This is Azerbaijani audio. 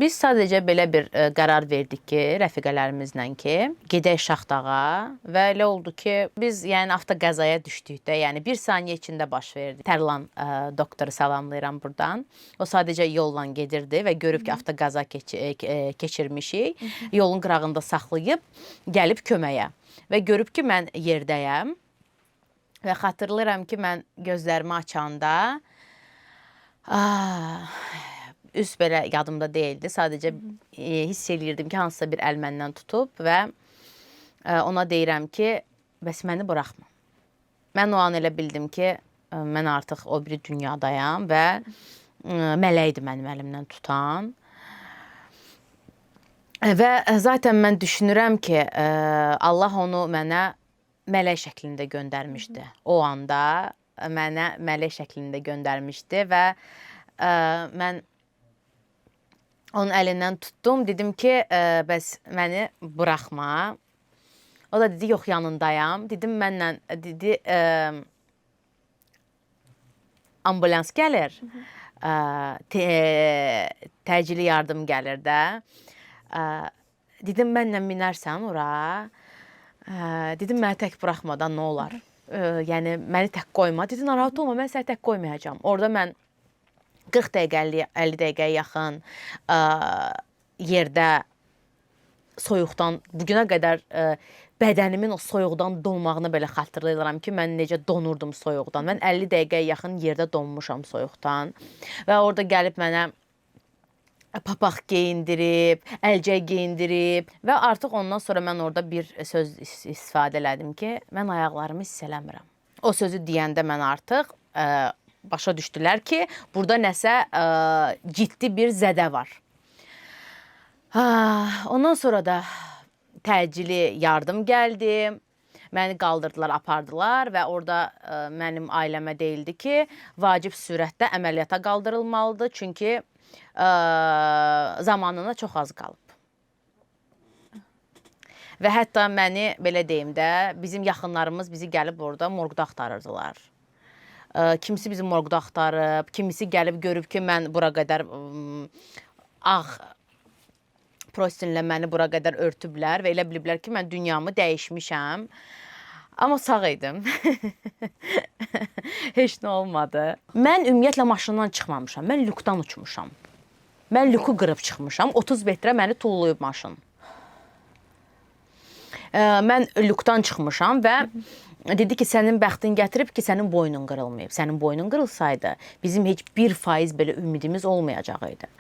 Biz sadəcə belə bir qərar verdik ki, rəfiqələrimizlə ki, gedək Şaxdağa və elə oldu ki, biz yəni avtoqəzaya düşdük də, yəni bir saniyə içində baş verdi. Tərlan doktoru salamlayıram buradan. O sadəcə yolla gedirdi və görüb ki, avtoqəza keçirmişik. Yolun qırağında saxlayıb, gəlib köməyə və görüb ki, mən yerdəyəm və xatırlayıram ki, mən gözlərimi açanda üst belə yadımda deyildi. Sadəcə hiss eləyirdim ki, hansısa bir əl məndən tutub və ona deyirəm ki, bəs məni buraxma. Mən o an elə bildim ki, mən artıq o biri dünyadayam və mələkdir mənim əlimdən tutan. Və zaten mən düşünürəm ki, Allah onu mənə mələk şəklində göndərmişdi. O anda mənə mələk şəklində göndərmişdi və mən onun əlindən tutdum, dedim ki, bəs məni buraxma. O da dedi, yox, yanındayam. Dedim, mənlə, dedi, ambulans gəlir, təcili yardım gəlir də. Dedim, mənlə minərsən ora. Dedim, məni tək buraxmadan nə olar? Yəni, məni tək qoyma. Dedi, narahat olma, mən səni tək qoymayacağam. Orada mən 40 dəqiqə, 50 dəqiqəyə yaxın yerdə soyuqdan, bugünə qədər bədənimin o soyuqdan donmağını belə xatırlayıram ki, mən necə donurdum soyuqdan. Mən 50 dəqiqəyə yaxın yerdə donmuşam soyuqdan və orada gəlib mənə papaq geyindirib, əlcək geyindirib və artıq ondan sonra mən orada bir söz istifadə elədim ki, mən ayaqlarımı hiss eləmirəm. O sözü deyəndə mən artıq başa düşdülər ki, burada nəsə ciddi bir zədə var. Ondan sonra da təcili yardım gəldi. Məni qaldırdılar, apardılar və orada mənim ailəmə deyildi ki, vacib sürətdə əməliyyata qaldırılmalıdır. Çünki zamanına çox az qalıb. Və hətta məni, belə deyim də, bizim yaxınlarımız bizi gəlib orada morqda axtarırdılar. Kimisi bizi morqda axtarıb, kimisi gəlib görüb ki, mən bura qədər ağ prostinlə məni bura qədər örtüblər və elə biliblər ki, mən dünyamı dəyişmişəm. Amma sağ idim. Heç nə olmadı. Mən ümumiyyətlə maşından çıxmamışam. Mən lükdan uçmuşam. Mən lükü qırıb çıxmışam. 30 metrə məni tullayıb maşın. Mən lükdan çıxmışam və dedi ki, sənin bəxtin gətirib ki, sənin boynun qırılmayıb. Sənin boynun qırılsaydı, bizim heç 1% belə ümidimiz olmayacaq idi.